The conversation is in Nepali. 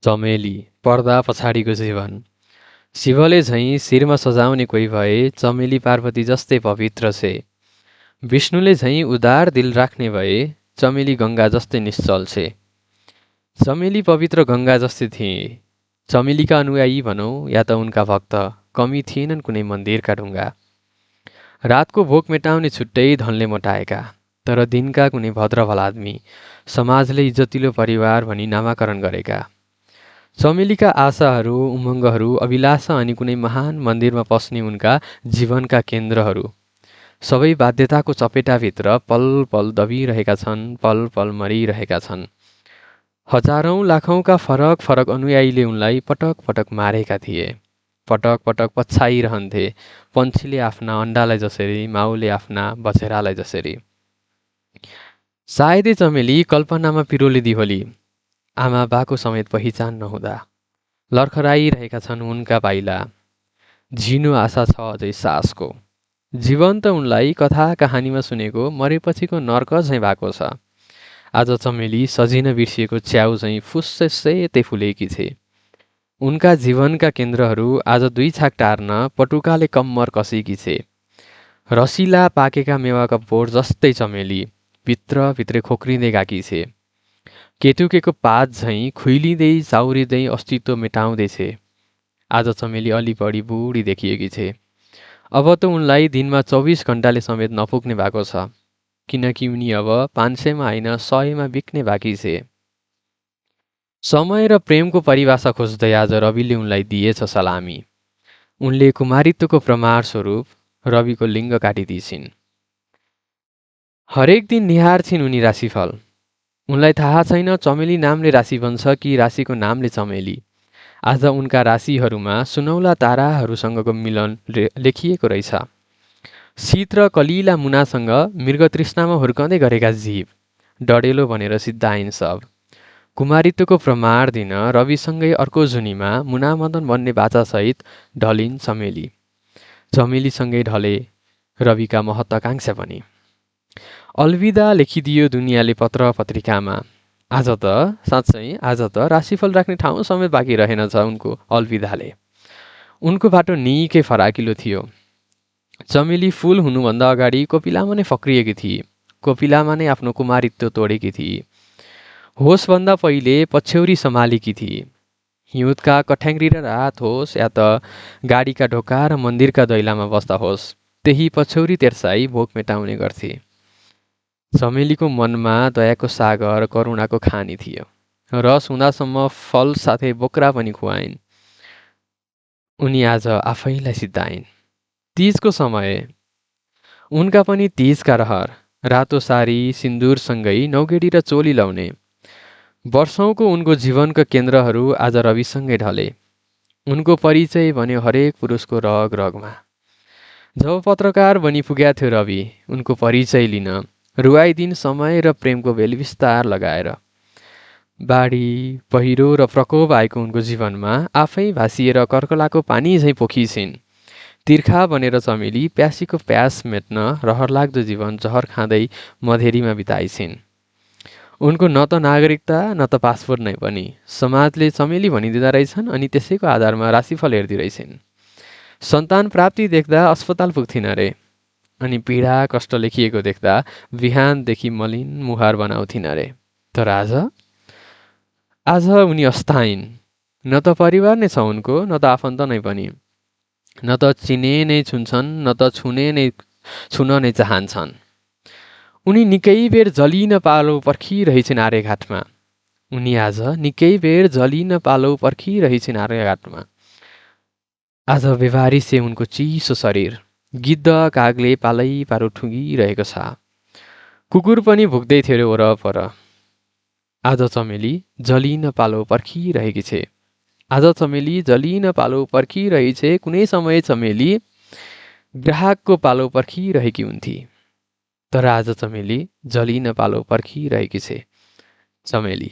चमेली पर्दा पछाडिको जीवन। शिवले झैँ शिरमा सजाउने कोही भए चमेली पार्वती जस्तै पवित्र छे। विष्णुले झैँ उदार दिल राख्ने भए चमेली गङ्गा जस्तै निश्चल छे। चमेली पवित्र गङ्गा जस्तै थिए। चमेलीका अनुयायी भनौँ या त उनका भक्त कमी थिएनन् कुनै मन्दिरका ढुङ्गा। रातको भोक मेटाउने छुट्टै धनले मोटाएका, तर दिनका कुनै भद्र भलादमी समाजले इज्जतिलो परिवार भनी नामाकरण गरेका। चमेलीका आशाहरू, उमङ्गहरू, अभिलाषा अनि कुनै महान मन्दिरमा पस्ने उनका जीवनका केन्द्रहरू सबै बाध्यताको चपेटाभित्र पल पल दबिरहेका छन्, पल पल मरिरहेका छन्। हजारौँ लाखौँका फरक फरक अनुयायीले उनलाई पटक पटक मारेका थिए। पटक पटक पछ्याइरहन्थे, पन्छीले आफ्ना अण्डालाई जसरी, माउले आफ्ना बछेरालाई जसरी। सायदै चमेली कल्पनामा पिरोलिदी होली, आमा बाको समेत पहिचान नहुँदा। लर्खराइरहेका छन् उनका पाइला, झिनो आशा छ अझै सासको। जीवन त उनलाई कथा कहानीमा सुनेको मरेपछिको नर्क झैँ भएको छ। आज चमेली सजिन बिर्सिएको च्याउ झैँ फुस्सै फुलेकी छे। उनका जीवनका केन्द्रहरू आज दुई छाक टार्न पटुकाले कम्मर कसेकी छे। रसिला पाकेका मेवाका बोट जस्तै चमेली भित्रै खोक्रिँदै गएकी छे। केटुकेको पात झैँ खुइलिँदै चाउरिँदै अस्तित्व मेटाउँदैछे। आज चमेली अलि बढी बुढी देखिएकी छे। अब त उनलाई दिनमा 24 घण्टाले समेत नपुग्ने भएको छ, किनकि उनी अब 500मा होइन 100मा बिक्ने बाँकी छे। समय र प्रेमको परिभाषा खोज्दै आज रविले उनलाई दिएछ सलामी। उनले कुमारित्वको प्रमाण स्वरूप रविको लिङ्ग काटिदिइछिन्। हरेक दिन निहार्छिन् उनी राशिफल। उनलाई थाहा छैन चमेली नामले राशि बन्छ कि राशिको नामले चमेली। आज उनका राशिहरूमा सुनौला ताराहरूसँगको मिलन लेखिएको रहेछ। शीत र कलिला मुनासँग मृगतृष्णामा हुर्कँदै गरेका जीव डडेलो भनेर सिद्धाइन् सब। कुमारित्वको प्रमाण दिन रविसँगै अर्को जुनीमा मुनामदन भन्ने बाचासहित ढलिन् चमेली। चमेलीसँगै ढले रविका महत्वाकांक्षा पनि। अलविदा लेखिदियो दुनियाँले पत्र पत्रिकामा। आज त राशिफल राख्ने ठाउँ समेत बाँकी रहेनछ उनको अलविदाले। उनको बाटो निकै फराकिलो थियो। चमेली फुल हुनुभन्दा अगाडि कोपिलामा नै फक्रिएकी थिए। कोपिलामा नै आफ्नो कुमारित्व तोडेकी थिए। होसभन्दा पहिले पछ्यौरी सम्हालेकी थिए। हिउँदका कठ्याङ्ग्री र रात होस् या त गाडीका ढोका र मन्दिरका दैलामा बस्दा होस्, त्यही पछ्यौरी तेर्साई भोक मेटाउने गर्थे। चमेलीको मनमा दयाको सागर, करुणाको खानी थियो। रस हुँदासम्म फल साथै बोक्रा पनि खुवाइन्। उनी आज आफैलाई सिद्धाइन्। तीजको समय, उनका पनि तीजका रहर। रातो सारी, सिन्दुरसँगै नौगेडी र चोली लाउने। वर्षौंको उनको जीवनका केन्द्रहरू आज रविसँगै ढले। उनको परिचय भन्यो हरेक पुरुषको रग रगमा। जब पत्रकार बनी पुग्या थियो रवि उनको परिचय लिन, रुवाइदिन समय र प्रेमको बेलविस्तार लगाएर। बाढी, पहिरो र प्रकोप आएको उनको जीवनमा आफै भासिएर कर्कलाको पानी झैँ पोखिछिन्। तिर्खा बनेर चमेली प्यासीको प्यास मेट्न रहरलाग्दो जीवन जहर खाँदै मधेरीमा बिताइछिन्। उनको न त नागरिकता न त पासपोर्ट नै पनि। समाजले चमेली भनिदिँदा रहेछन् अनि त्यसैको आधारमा राशिफल हेर्दै रहेछन्। सन्तान प्राप्ति देख्दा अस्पताल पुग्थिन अरे, अनि पीडा कष्ट लेखिएको देख्दा बिहानदेखि मलिन मुहार बनाउँथिन अरे। तर आज उनी अस्ताइन्। न त परिवार नै छ उनको, न त आफन्त नै पनि। न त चिने नै छुन्छन्, न त छुन नै चाहन्छन्। उनी निकै बेर जलिन पालो पर्खिरहेछिन् आर्यघाटमा। आज बेवारिसे उनको चिसो शरीर। गिद्ध कागले पालै पारो ठुङ्गिरहेको छ। कुकुर पनि भुक्दै थियो रे वरपर। आज चमेली जलिन पालो पर्खिरहेकी छे। कुनै समय चमेली ग्राहकको पालो पर्खिरहेकी हुन्थे। तर आज चमेली जलिन पालो पर्खिरहेकी छे। चमेली